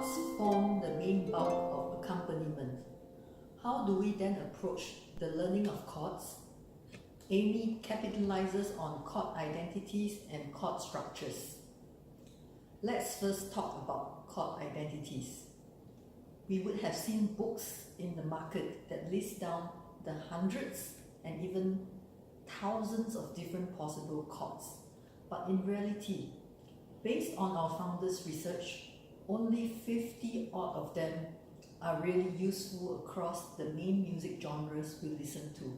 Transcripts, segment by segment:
chords form the main bulk of accompaniment. How do we then approach the learning of chords? AMME capitalizes on chord identities and chord structures. Let's first talk about chord identities. We would have seen books in the market that list down the hundreds and even thousands of different possible chords. But in reality, based on our founders' research, only 50 odd of them are really useful across the main music genres we listen to.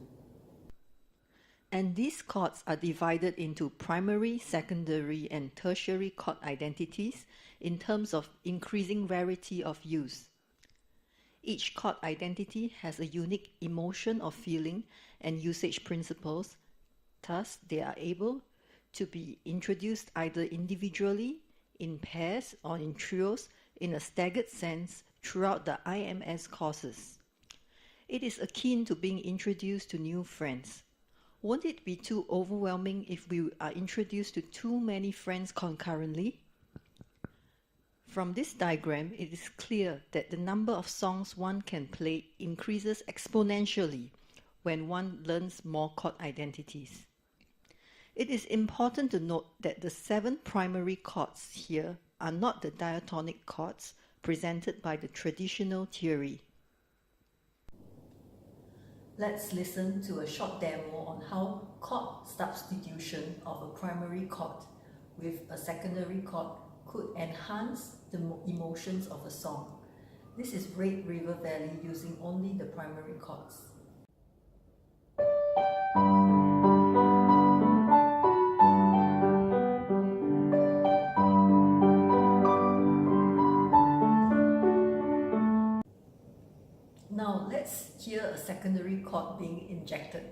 And these chords are divided into primary, secondary, and tertiary chord identities in terms of increasing rarity of use. Each chord identity has a unique emotion or feeling and usage principles, thus they are able to be introduced either individually, in pairs, or in trios in a staggered sense throughout the IMS courses. It is akin to being introduced to new friends. Won't it be too overwhelming if we are introduced to too many friends concurrently? From this diagram, it is clear that the number of songs one can play increases exponentially when one learns more chord identities. It is important to note that the 7 primary chords here are not the diatonic chords presented by the traditional theory. Let's listen to a short demo on how chord substitution of a primary chord with a secondary chord could enhance the emotions of a song. This is Red River Valley using only the primary chords. Now let's hear a secondary chord being injected.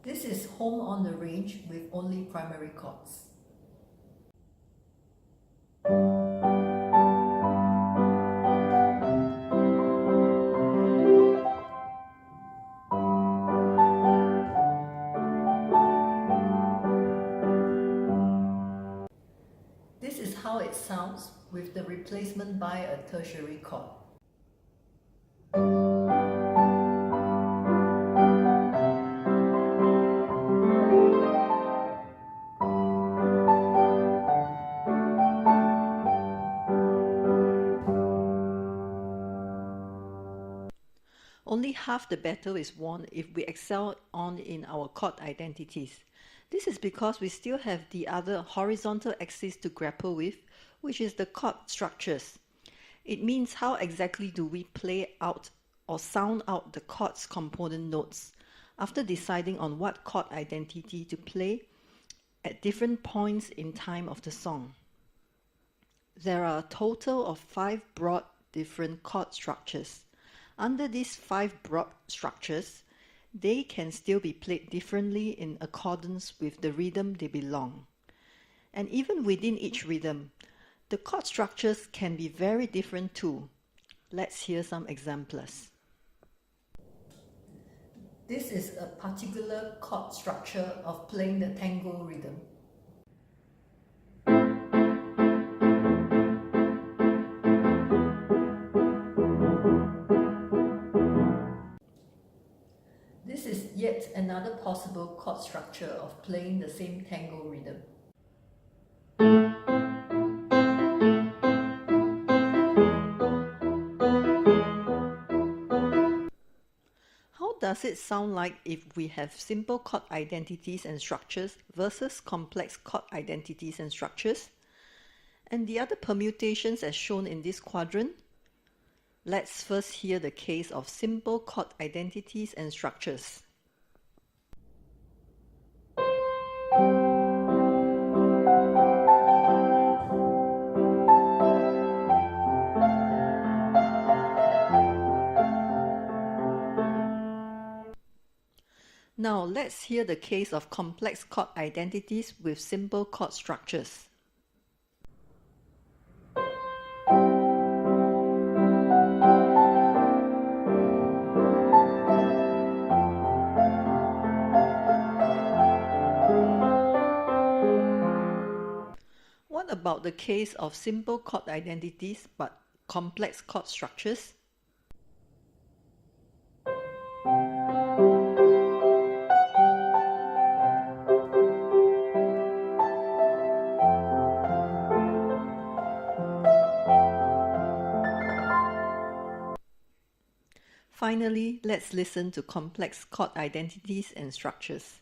This is Home on the Range with only primary chords. This is how it sounds with the replacement by a tertiary chord. Only half the battle is won if we excel on in our chord identities. This is because we still have the other horizontal axis to grapple with, which is the chord structures. It means how exactly do we play out or sound out the chord's component notes after deciding on what chord identity to play at different points in time of the song. There are a total of 5 broad different chord structures. Under these 5 broad structures, they can still be played differently in accordance with the rhythm they belong. And even within each rhythm, the chord structures can be very different too. Let's hear some examples. This is a particular chord structure of playing the tango rhythm. This is yet another possible chord structure of playing the same tango rhythm. How does it sound like if we have simple chord identities and structures versus complex chord identities and structures? And the other permutations as shown in this quadrant? Let's first hear the case of simple chord identities and structures. Now let's hear the case of complex chord identities with simple chord structures. about the case of simple chord identities but complex chord structures? Finally, let's listen to complex chord identities and structures.